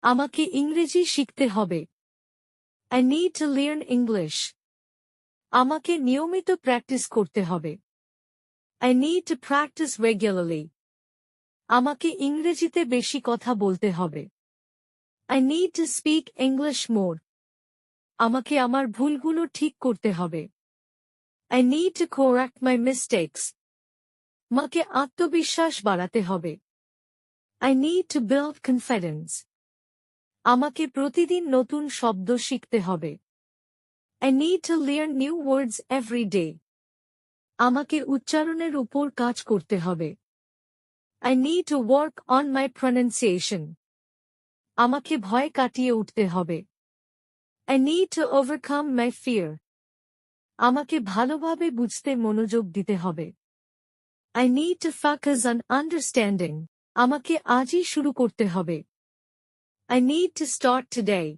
আমাকে ইংরেজি শিখতে হবে। I need to learn English. আমাকে নিয়মিত প্র্যাকটিস করতে হবে। I need to practice regularly. আমাকে ইংরেজিতে বেশি কথা বলতে হবে। I need to speak English more. আমাকে আমার ভুলগুলো ঠিক করতে হবে। I need to correct my mistakes. আমাকে আত্মবিশ্বাস বাড়াতে হবে। I need to build confidence. আমাকে প্রতিদিন নতুন শব্দ শিখতে হবে। I need to learn new words every day. আমাকে উচ্চারণের উপর কাজ করতে হবে। I need to work on my pronunciation. আমাকে ভয় কাটিয়ে উঠতে হবে। I need to overcome my fear. আমাকে ভালোভাবে বুঝতে মনোযোগ দিতে হবে। I need to focus on understanding. আমাকে আজই শুরু করতে হবে। I need to start today.